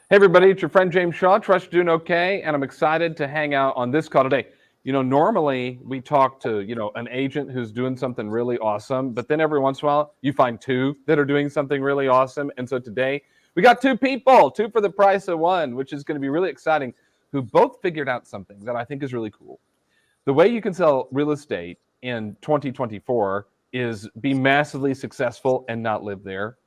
Hey everybody, it's your friend James Shaw. Trust you're doing okay, and I'm excited to hang out on this call today. Normally we talk to, an agent who's doing something really awesome, but then every once in a while you find two that are doing something really awesome. And so today we got two people, two for the price of one, which is going to be really exciting, who both figured out something that I think is really cool. The way you can sell real estate in 2024 is be massively successful and not live there.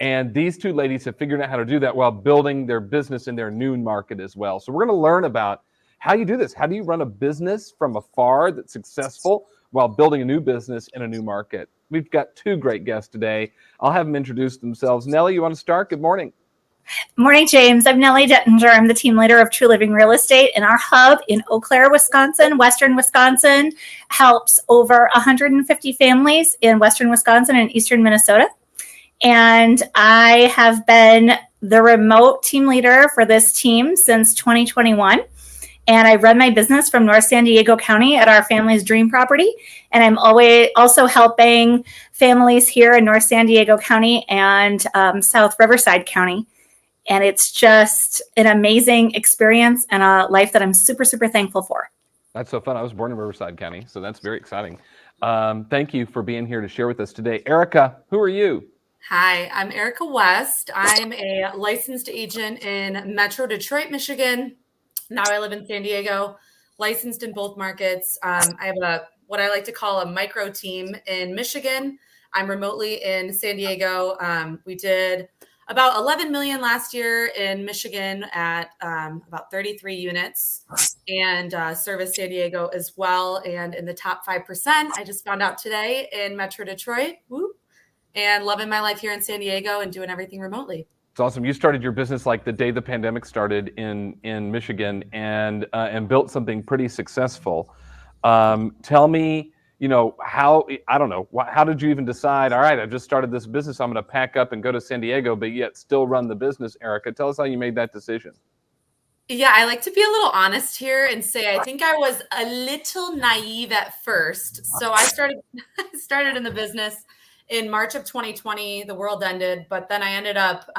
And these two ladies have figured out how to do that while building their business in their new market as well. So we're going to learn about how you do this. How do you run a business from afar that's successful while building a new business in a new market? We've got two great guests today. I'll have them introduce themselves. Knelly, you want to start? Good morning. Morning, James. I'm Knelly Dettinger. I'm the team leader of True Living Real Estate, and our hub in Eau Claire, Wisconsin, Western Wisconsin, helps over 150 families in Western Wisconsin and Eastern Minnesota. And I have been the remote team leader for this team since 2021. And I run my business from North San Diego County at our family's dream property. And I'm always also helping families here in North San Diego County and South Riverside County. And it's just an amazing experience and a life that I'm super, super thankful for. That's so fun. I was born in Riverside County, so that's very exciting. Thank you for being here to share with us today. Erica, who are you? Hi, I'm Erica West. I'm a licensed agent in Metro Detroit, Michigan. Now I live in San Diego, licensed in both markets. I have what I like to call a micro team in Michigan. I'm remotely in San Diego. We did about 11 million last year in Michigan at about 33 units, and service San Diego as well. And in the top 5%, I just found out today in Metro Detroit. Woo. And loving my life here in San Diego and doing everything remotely. It's awesome. You started your business like the day the pandemic started in Michigan, and built something pretty successful. Tell me, how did you even decide? All right, I've just started this business. I'm going to pack up and go to San Diego, but yet still run the business. Erica, tell us how you made that decision. Yeah, I like to be a little honest here and say I think I was a little naive at first. So I started in the business in March of 2020. The world ended, but then I ended up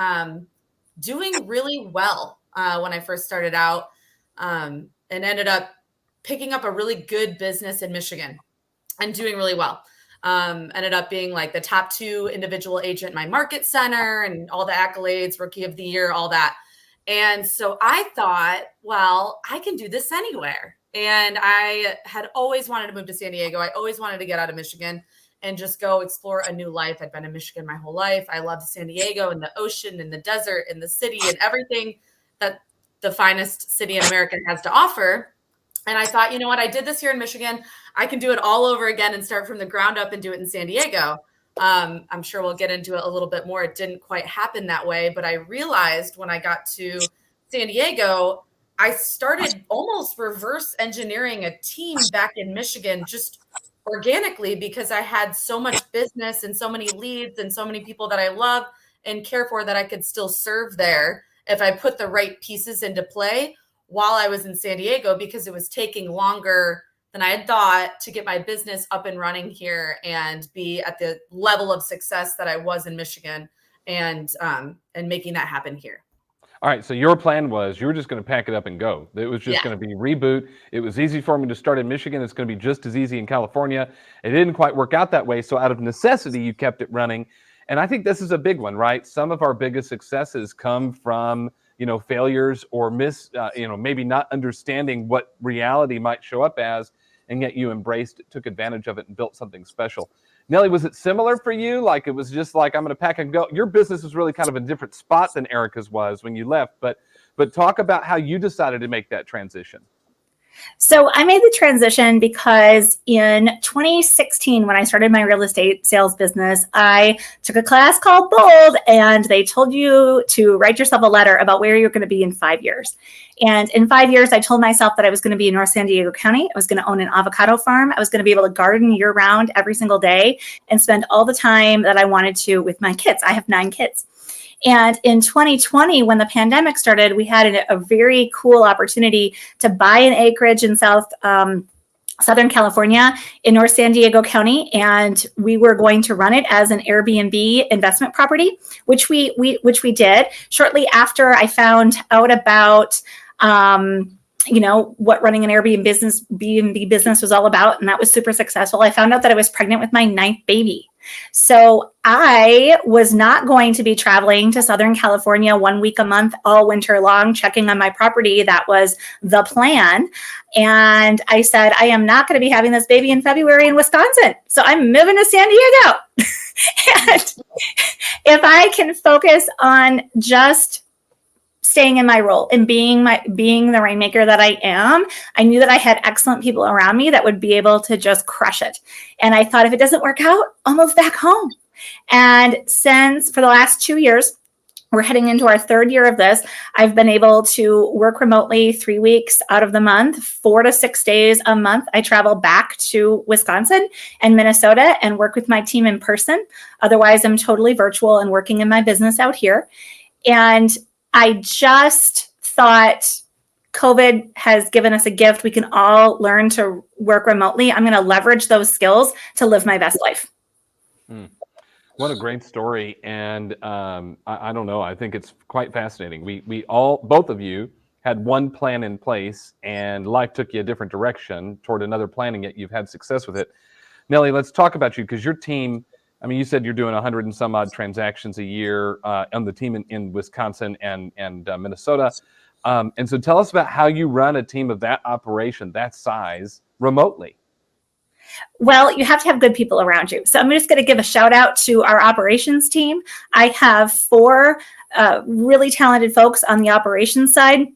doing really well when I first started out, and ended up picking up a really good business in Michigan and doing really well. Ended up being like the top 2 individual agent in my market center and all the accolades, rookie of the year, all that. And so I thought, well, I can do this anywhere. And I had always wanted to move to San Diego. I always wanted to get out of Michigan and just go explore a new life. I'd been in Michigan my whole life. I loved San Diego and the ocean and the desert and the city and everything that the finest city in America has to offer. And I thought, you know what? I did this here in Michigan. I can do it all over again and start from the ground up and do it in San Diego. I'm sure we'll get into it a little bit more. It didn't quite happen that way, but I realized when I got to San Diego, I started almost reverse engineering a team back in Michigan just organically, because I had so much business and so many leads and so many people that I love and care for that I could still serve there if I put the right pieces into play while I was in San Diego, because it was taking longer than I had thought to get my business up and running here and be at the level of success that I was in Michigan, and making that happen here. All right, so your plan was you were just going to pack it up and go. It was just going to be reboot. It was easy for me to start in Michigan. It's going to be just as easy in California. It didn't quite work out that way, so out of necessity, you kept it running. And I think this is a big one, right? Some of our biggest successes come from, failures or maybe not understanding what reality might show up as, and yet you embraced it, took advantage of it, and built something special. Knelly, was it similar for you? Like it was just like, I'm going to pack and go. Your business was really kind of a different spot than Erica's was when you left, but talk about how you decided to make that transition. So I made the transition because in 2016, when I started my real estate sales business, I took a class called Bold, and they told you to write yourself a letter about where you're going to be in 5 years. And in 5 years, I told myself that I was going to be in North San Diego County. I was going to own an avocado farm. I was going to be able to garden year round every single day and spend all the time that I wanted to with my kids. I have 9 kids. And in 2020, when the pandemic started, we had a very cool opportunity to buy an acreage in South Southern California in North San Diego County, and we were going to run it as an Airbnb investment property, which we did. Shortly after I found out about what running an Airbnb business was all about, and that was super successful. I found out that I was pregnant with my 9th baby. So I was not going to be traveling to Southern California 1 week a month all winter long, checking on my property. That was the plan. And I said, I am not going to be having this baby in February in Wisconsin. So I'm moving to San Diego. And if I can focus on just staying in my role and being the rainmaker that I am, I knew that I had excellent people around me that would be able to just crush it. And I thought, if it doesn't work out, I'll move back home. And since for the last 2 years, we're heading into our 3rd year of this, I've been able to work remotely 3 weeks out of the month, 4 to 6 days a month. I travel back to Wisconsin and Minnesota and work with my team in person. Otherwise, I'm totally virtual and working in my business out here. And I just thought COVID has given us a gift. We can all learn to work remotely. I'm going to leverage those skills to live my best life. What a great story. And I don't know, I think it's quite fascinating. We all, both of you, had one plan in place and life took you a different direction toward another plan, and yet you've had success with it. Knelly, let's talk about you, because your team, I mean, you said you're doing 100 and some odd transactions a year on the team in Wisconsin and Minnesota. And so tell us about how you run a team of that operation, that size, remotely. Well, you have to have good people around you. So I'm just going to give a shout out to our operations team. I have 4 really talented folks on the operations side,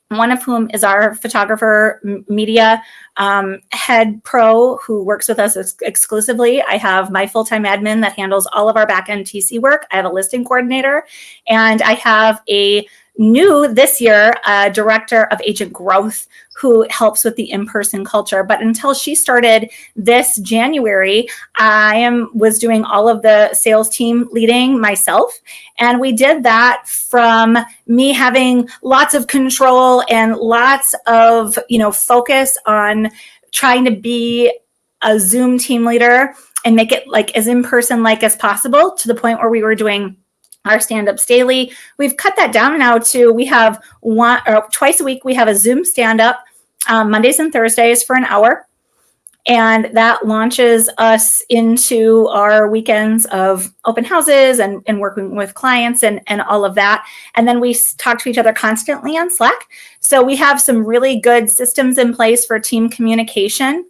one of whom is our photographer, media head pro, who works with us exclusively. I have my full-time admin that handles all of our back-end TC work. I have a listing coordinator, and I have a new this year director of agent growth who helps with the in-person culture. But until she started this January, I was doing all of the sales team leading myself. And we did that from me having lots of control and lots of, focus on trying to be a Zoom team leader and make it like as in-person like as possible, to the point where we were doing our stand-ups daily. We've cut that down now to, we have twice a week, we have a Zoom stand-up Mondays and Thursdays for an hour. And that launches us into our weekends of open houses and working with clients and all of that. And then we talk to each other constantly on Slack. So we have some really good systems in place for team communication.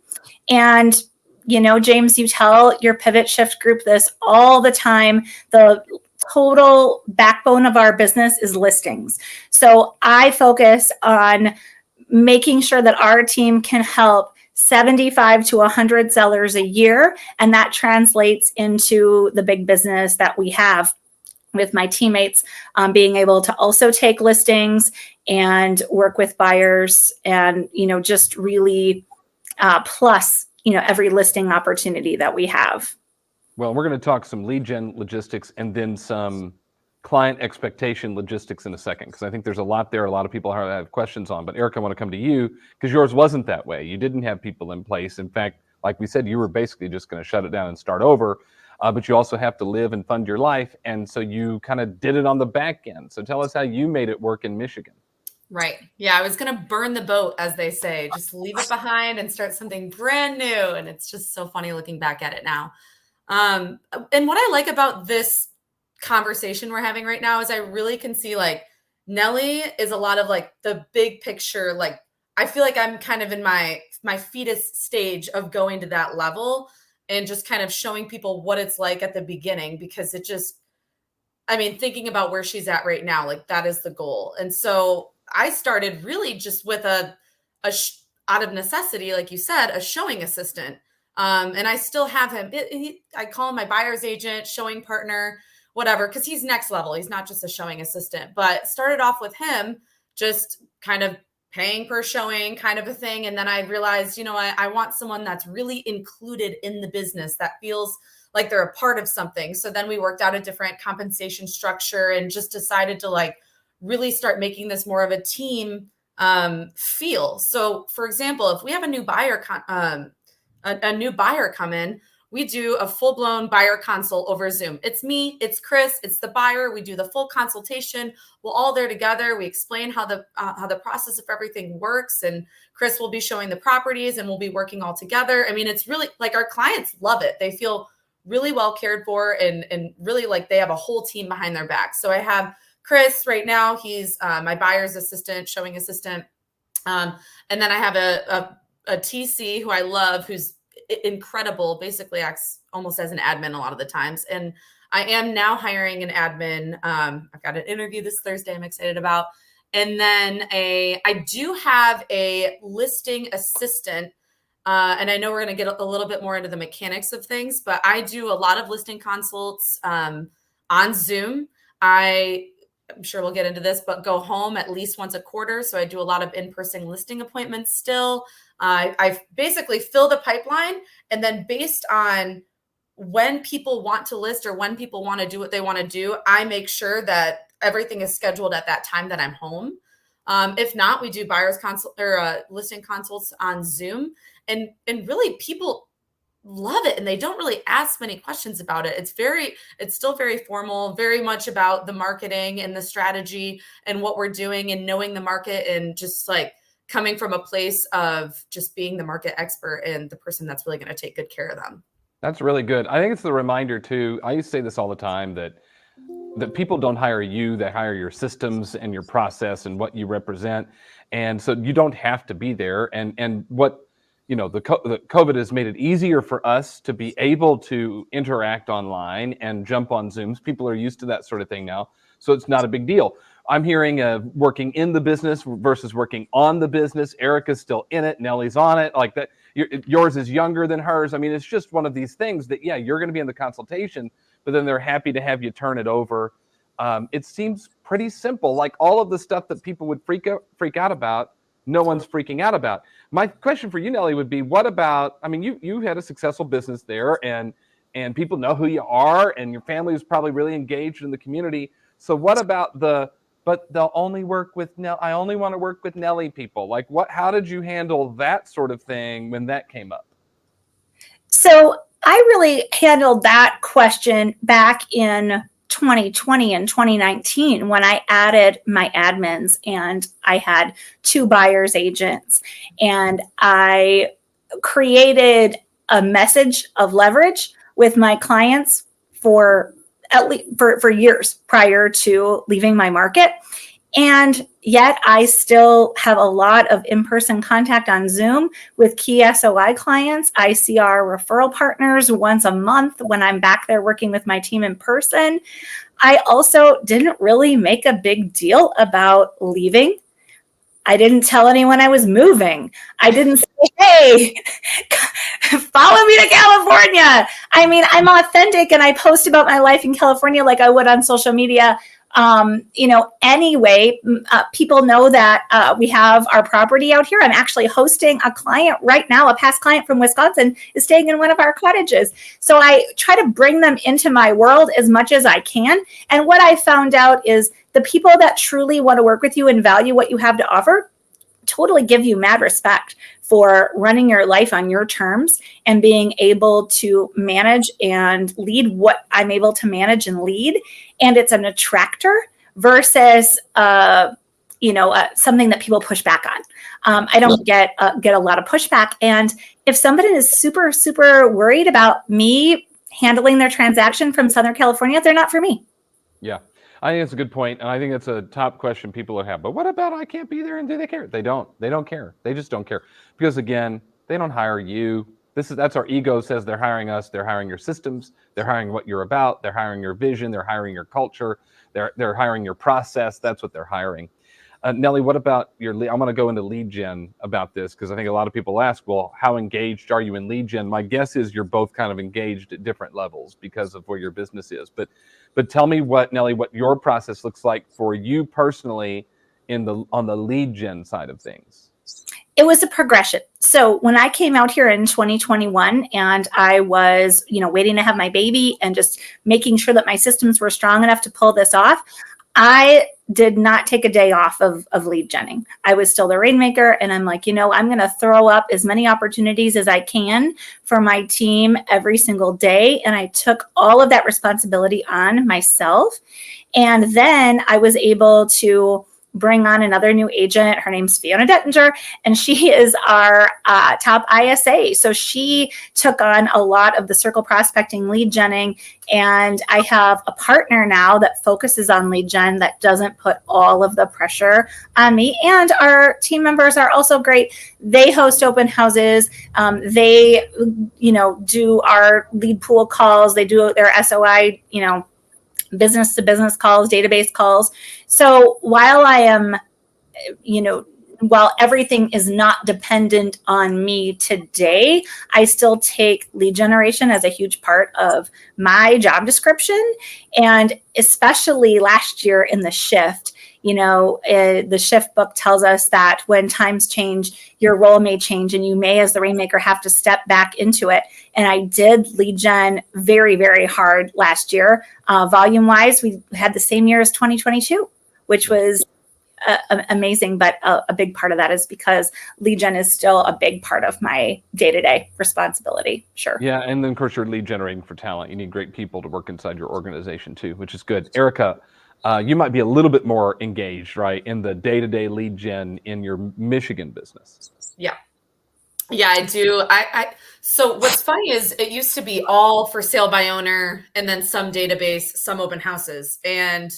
And, James, you tell your pivot shift group this all the time. The total backbone of our business is listings. So I focus on making sure that our team can help 75 to 100 sellers a year. And that translates into the big business that we have with my teammates, being able to also take listings and work with buyers and, just really plus, every listing opportunity that we have. Well, we're going to talk some lead gen logistics and then some client expectation logistics in a second, because I think there's a lot there. A lot of people have questions on. But Eric, I want to come to you, because yours wasn't that way. You didn't have people in place. In fact, like we said, you were basically just going to shut it down and start over. But you also have to live and fund your life. And so you kind of did it on the back end. So tell us how you made it work in Michigan. Right. Yeah, I was going to burn the boat, as they say, just leave it behind and start something brand new. And it's just so funny looking back at it now. And what I like about this conversation we're having right now is I really can see, like, Knelly is a lot of like the big picture. Like, I feel like I'm kind of in my fetus stage of going to that level and just kind of showing people what it's like at the beginning, because it just, thinking about where she's at right now, like that is the goal. And so I started really just with out of necessity, like you said, a showing assistant. And I still have him. I call him my buyer's agent, showing partner, whatever, because he's next level. He's not just a showing assistant, but started off with him just kind of paying per showing kind of a thing. And then I realized, I want someone that's really included in the business, that feels like they're a part of something. So then we worked out a different compensation structure and just decided to like really start making this more of a team feel. So for example, if we have a new buyer a new buyer come in, we do a full-blown buyer consult over Zoom. It's me, it's Chris, it's the buyer. We do the full consultation. We're all there together. We explain how the process of everything works, and Chris will be showing the properties, and we'll be working all together. I mean, it's really like our clients love it. They feel really well cared for, and really like they have a whole team behind their back. So I have Chris right now. He's my buyer's assistant, showing assistant. And then I have a TC who I love, who's incredible, basically acts almost as an admin a lot of the times. And I am now hiring an admin. I've got an interview this Thursday I'm excited about. And then I do have a listing assistant. And I know we're going to get a little bit more into the mechanics of things, but I do a lot of listing consults on Zoom. I'm sure we'll get into this, but go home at least once a quarter. So I do a lot of in-person listing appointments still. I basically fill the pipeline, and then based on when people want to list or when people want to do what they want to do, I make sure that everything is scheduled at that time that I'm home. If not, we do buyer's consult or listing consults on Zoom, and really people love it, and they don't really ask many questions about it. It's still very formal, very much about the marketing and the strategy and what we're doing and knowing the market, and just like coming from a place of just being the market expert and the person that's really going to take good care of them. That's really good. I think it's the reminder too. I used to say this all the time, that people don't hire you, they hire your systems and your process and what you represent. And so you don't have to be there. And what, you know, the COVID has made it easier for us to be able to interact online and jump on Zooms. People are used to that sort of thing now, so it's not a big deal. I'm hearing working in the business versus working on the business. Erica's still in it. Knelly's on it. Like that. Yours is younger than hers. I mean, it's just one of these things that, yeah, you're going to be in the consultation, but then they're happy to have you turn it over. It seems pretty simple. Like all of the stuff that people would freak out about, no one's freaking out about. My question for you, Knelly, would be, what about, I mean, you had a successful business there, and people know who you are, and your family is probably really engaged in the community. So what about but they'll only work with I only want to work with Knelly people. Like how did you handle that sort of thing when that came up? So I really handled that question back in 2020 and 2019 when I added my admins, and I had 2 buyer's agents, and I created a message of leverage with my clients for at least for years prior to leaving my market. And yet I still have a lot of in-person contact on Zoom with key SOI clients. I see our referral partners once a month when I'm back there working with my team in person. I also didn't really make a big deal about leaving. I didn't tell anyone I was moving. I didn't say, hey, follow me to California. I mean, I'm authentic, and I post about my life in California like I would on social media. Anyway, people know that we have our property out here. I'm actually hosting a client right now. A past client from Wisconsin is staying in one of our cottages. So I try to bring them into my world as much as I can. And what I found out is the people that truly want to work with you and value what you have to offer totally give you mad respect for running your life on your terms and being able to manage and lead what I'm able to manage and lead. And it's an attractor versus, something that people push back on. I don't get a lot of pushback. And if somebody is super, super worried about me handling their transaction from Southern California, they're not for me. Yeah. I think it's a good point, and I think it's a top question people have. But what about I can't be there, and do they care? They don't. They don't care. They just don't care. Because again, they don't hire you. That's our ego says they're hiring us. They're hiring your systems. They're hiring what you're about. They're hiring your vision. They're hiring your culture. They're hiring your process. That's what they're hiring. Knelly, what about your lead? I'm going to go into lead gen about this, because I think a lot of people ask, well, how engaged are you in lead gen? My guess is you're both kind of engaged at different levels because of where your business is. But tell me, Knelly, what your process looks like for you personally on the lead gen side of things. It was a progression. So when I came out here in 2021 and I was, waiting to have my baby and just making sure that my systems were strong enough to pull this off, I did not take a day off of lead genning. I was still the rainmaker. And I'm like, I'm going to throw up as many opportunities as I can for my team every single day. And I took all of that responsibility on myself. And then I was able to bring on another new agent. Her name's Knelly Dettinger, and she is our top ISA. So she took on a lot of the circle prospecting, lead genning, and I have a partner now that focuses on lead gen that doesn't put all of the pressure on me. And our team members are also great. They host open houses. They, do our lead pool calls. They do their SOI, business to business calls, database calls. So while I am, while everything is not dependent on me today, I still take lead generation as a huge part of my job description. And especially last year in the shift, the shift book tells us that when times change, your role may change and you may, as the rainmaker, have to step back into it. And I did lead gen very, very hard last year. Volume wise, we had the same year as 2022, which was amazing. But a big part of that is because lead gen is still a big part of my day-to-day responsibility. Sure. Yeah. And then, of course, you're lead generating for talent. You need great people to work inside your organization, too, which is good. Erica, you might be a little bit more engaged, right, in the day-to-day lead gen in your Michigan business. Yeah. Yeah, I do. So what's funny is it used to be all for sale by owner and then some database, some open houses. And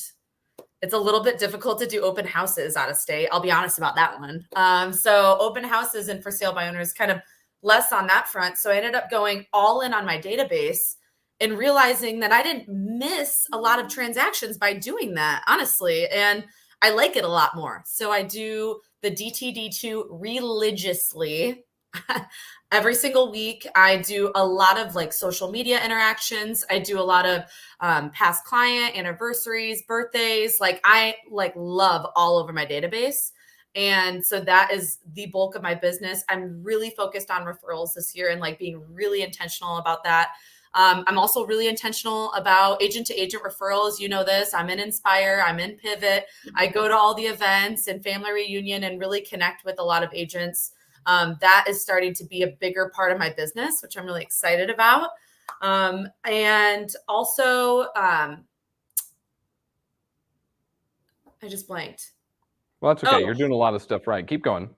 it's a little bit difficult to do open houses out of state. I'll be honest about that one. So open houses and for sale by owners kind of less on that front. So I ended up going all in on my database and realizing that I didn't miss a lot of transactions by doing that, honestly. And I like it a lot more. So I do the DTD2 religiously. Every single week. I do a lot of like social media interactions. I do a lot of past client anniversaries, birthdays. Like I love all over my database. And so that is the bulk of my business. I'm really focused on referrals this year and like being really intentional about that. I'm also really intentional about agent to agent referrals. You know this, I'm in Inspire, I'm in Pivot. I go to all the events and family reunion and really connect with a lot of agents. That is starting to be a bigger part of my business, which I'm really excited about. And also, I just blanked. Well, that's okay. You're doing a lot of stuff right. Keep going.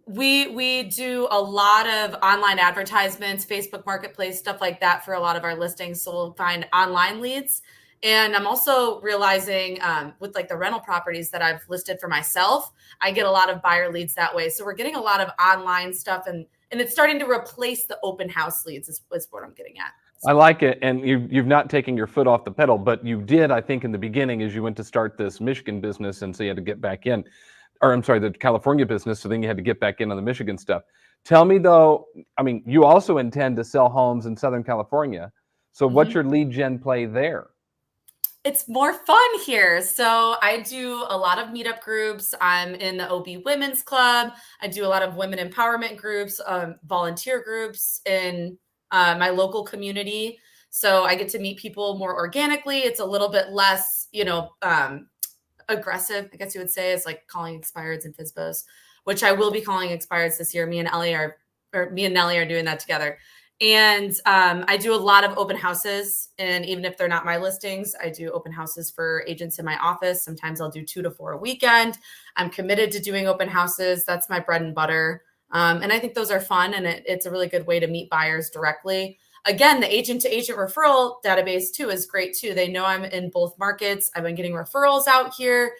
We do a lot of online advertisements, Facebook Marketplace, stuff like that for a lot of our listings. So we'll find online leads. And I'm also realizing with like the rental properties that I've listed for myself, I get a lot of buyer leads that way. So we're getting a lot of online stuff and it's starting to replace the open house leads is what I'm getting at. I like it. And you've not taken your foot off the pedal, but you did, I think, in the beginning as you went to start this Michigan business. And so you had to get back in, or I'm sorry, the California business. So then you had to get back in on the Michigan stuff. Tell me though, I mean, you also intend to sell homes in Southern California. So what's your lead gen play there? It's more fun here. So I do a lot of meetup groups. I'm in the OB Women's Club. I do a lot of women empowerment groups, volunteer groups in my local community. So I get to meet people more organically. It's a little bit less, aggressive, I guess you would say, is like calling expireds and FSBOs, which I will be calling expireds this year. Me and Knelly are doing that together. And I do a lot of open houses. And even if they're not my listings, I do open houses for agents in my office. Sometimes I'll do 2 to 4 a weekend. I'm committed to doing open houses. That's my bread and butter. And I think those are fun. And it's a really good way to meet buyers directly. Again, the agent to agent referral database too is great too. They know I'm in both markets. I've been getting referrals out here.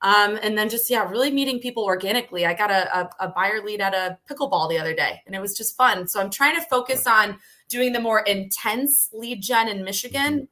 And then just, really meeting people organically. I got a buyer lead at a pickleball the other day and it was just fun. So I'm trying to focus on doing the more intense lead gen in Michigan,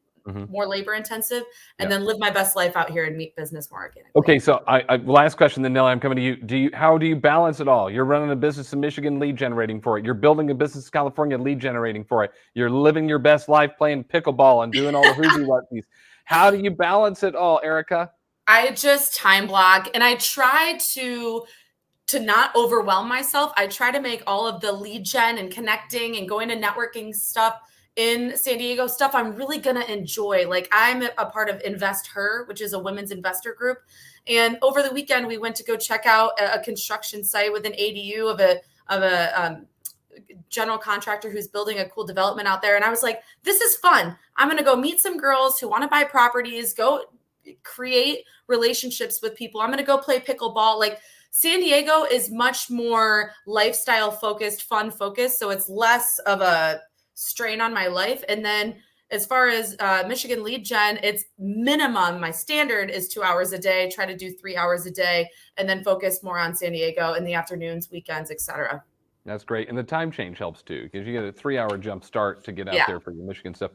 more labor intensive, and then live my best life out here and meet business more organically. Okay. So I last question then, Knelly, I'm coming to you. How do you balance it all? You're running a business in Michigan, lead generating for it. You're building a business in California, lead generating for it. You're living your best life playing pickleball and doing all the hoodoo rugbies. How do you balance it all, Erica? I just time block and I try to not overwhelm myself. I try to make all of the lead gen and connecting and going to networking stuff in San Diego, stuff I'm really going to enjoy. Like I'm a part of Invest Her, which is a women's investor group. And over the weekend, we went to go check out a construction site with an ADU of a general contractor who's building a cool development out there. And I was like, this is fun. I'm going to go meet some girls who want to buy properties, go create relationships with people. I'm going to go play pickleball. Like San Diego is much more lifestyle focused, fun focused. So it's less of a strain on my life. And then as far as Michigan lead gen, it's minimum. My standard is 2 hours a day, try to do 3 hours a day, and then focus more on San Diego in the afternoons, weekends, etc. That's great. And the time change helps too, because you get a 3-hour jump start to get out there for your Michigan stuff.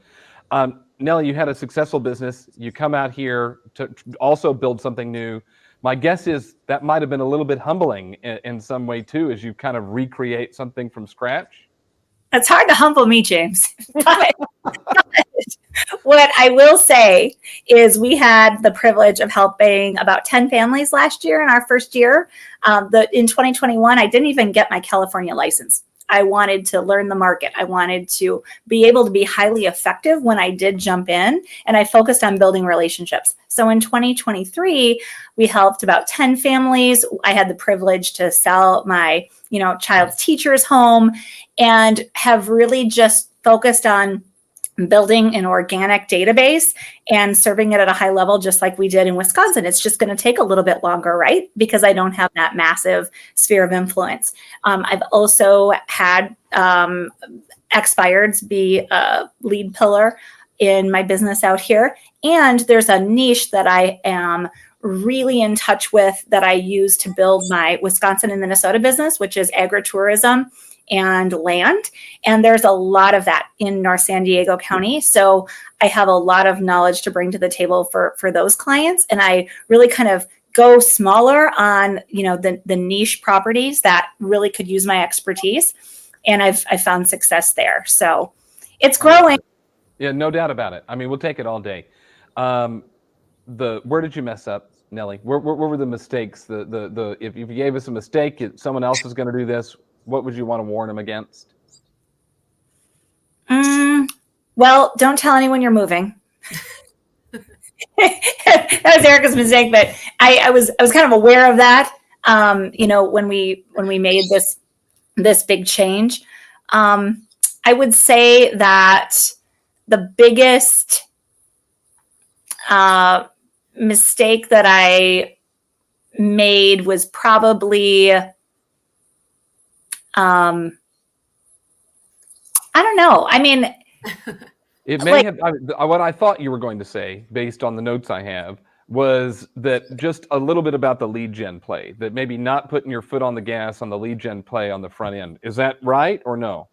Knelly, you had a successful business. You come out here to also build something new. My guess is that might have been a little bit humbling in some way too, as you kind of recreate something from scratch. It's hard to humble me, James. But what I will say is we had the privilege of helping about 10 families last year in our first year. In 2021, I didn't even get my California license. I wanted to learn the market. I wanted to be able to be highly effective when I did jump in, and I focused on building relationships. So in 2023, we helped about 10 families. I had the privilege to sell my, child's teacher's home and have really just focused on building an organic database and serving it at a high level, just like we did in Wisconsin. It's just going to take a little bit longer, right? Because I don't have that massive sphere of influence. I've also had expireds be a lead pillar in my business out here. And there's a niche that I am really in touch with that I use to build my Wisconsin and Minnesota business, which is agritourism and land. And there's a lot of that in North San Diego County. So I have a lot of knowledge to bring to the table for those clients. And I really kind of go smaller on, the niche properties that really could use my expertise. And I've found success there. So it's growing. Yeah, no doubt about it. I mean, we'll take it all day. Where did you mess up, Knelly? Where were the mistakes? If you gave us a mistake, someone else is going to do this. What would you want to warn them against? Well, don't tell anyone you're moving. That was Erica's mistake, but I was kind of aware of that. When we made this big change, I would say that the biggest mistake that I made was probably, I don't know. I mean, it may have. What I thought you were going to say, based on the notes I have, was that just a little bit about the lead gen play. That maybe not putting your foot on the gas on the lead gen play on the front end. Is that right or no?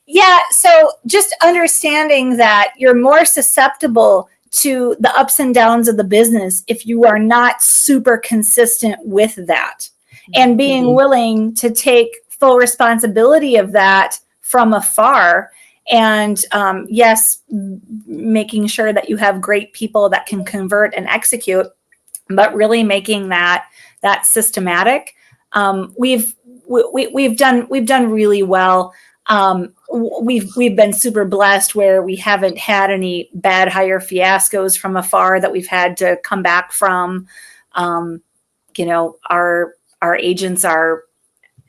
Yeah. So just understanding that you're more susceptible to the ups and downs of the business if you are not super consistent with that, and being willing to take full responsibility of that from afar. And yes, making sure that you have great people that can convert and execute, but really making that systematic. We've done really well. We've been super blessed where we haven't had any bad hire fiascos from afar that we've had to come back from. Our agents are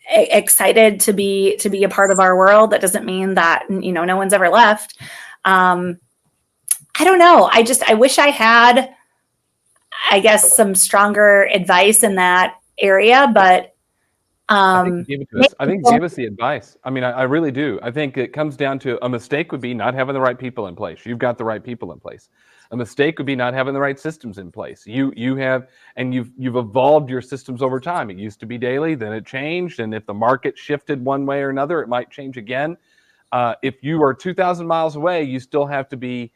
excited to be a part of our world. That doesn't mean that, no one's ever left. I don't know. I wish I had, I guess, some stronger advice in that area, but I think you gave us the advice. I mean, I really do. I think it comes down to a mistake would be not having the right people in place. You've got the right people in place. A mistake would be not having the right systems in place. You have, and you've evolved your systems over time. It used to be daily, then it changed, and if the market shifted one way or another, it might change again. If you are 2,000 miles away, you still have to be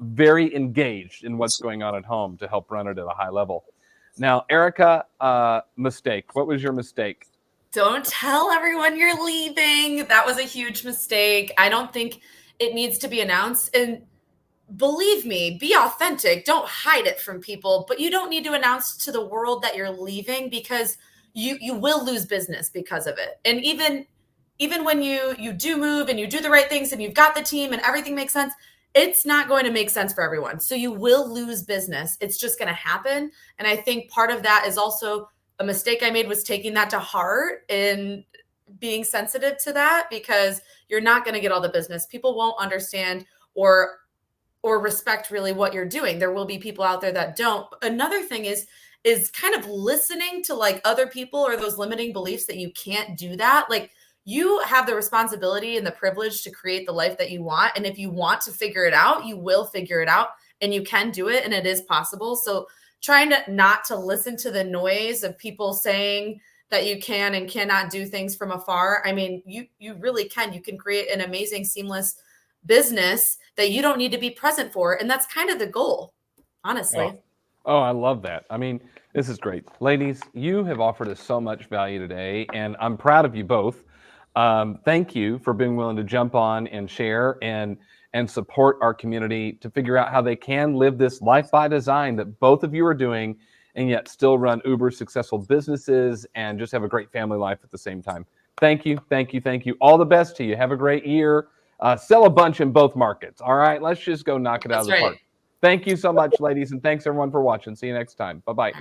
very engaged in what's going on at home to help run it at a high level. Now, Erica, mistake. What was your mistake? Don't tell everyone you're leaving. That was a huge mistake. I don't think it needs to be announced. And believe me, be authentic. Don't hide it from people, but you don't need to announce to the world that you're leaving, because you will lose business because of it. And even even when you do move and you do the right things and you've got the team and everything makes sense, it's not going to make sense for everyone. So you will lose business. It's just going to happen. And I think part of that is also a mistake I made was taking that to heart and being sensitive to that, because you're not going to get all the business. People won't understand or respect really what you're doing. There will be people out there that don't. Another thing is kind of listening to like other people or those limiting beliefs that you can't do that. Like, you have the responsibility and the privilege to create the life that you want. And if you want to figure it out, you will figure it out, and you can do it, and it is possible. So trying to not to listen to the noise of people saying that you can and cannot do things from afar. I mean, you really can. You can create an amazing, seamless business that you don't need to be present for. And that's kind of the goal, honestly. Oh, I love that. I mean, this is great. Ladies, you have offered us so much value today, and I'm proud of you both. Thank you for being willing to jump on and share and support our community to figure out how they can live this life by design that both of you are doing, and yet still run uber successful businesses and just have a great family life at the same time. Thank you, thank you, thank you. All the best to you. Have a great year. Sell a bunch in both markets. All right, let's just go knock it out of the park. Thank you so much, ladies, and thanks everyone for watching. See you next time. Bye-bye.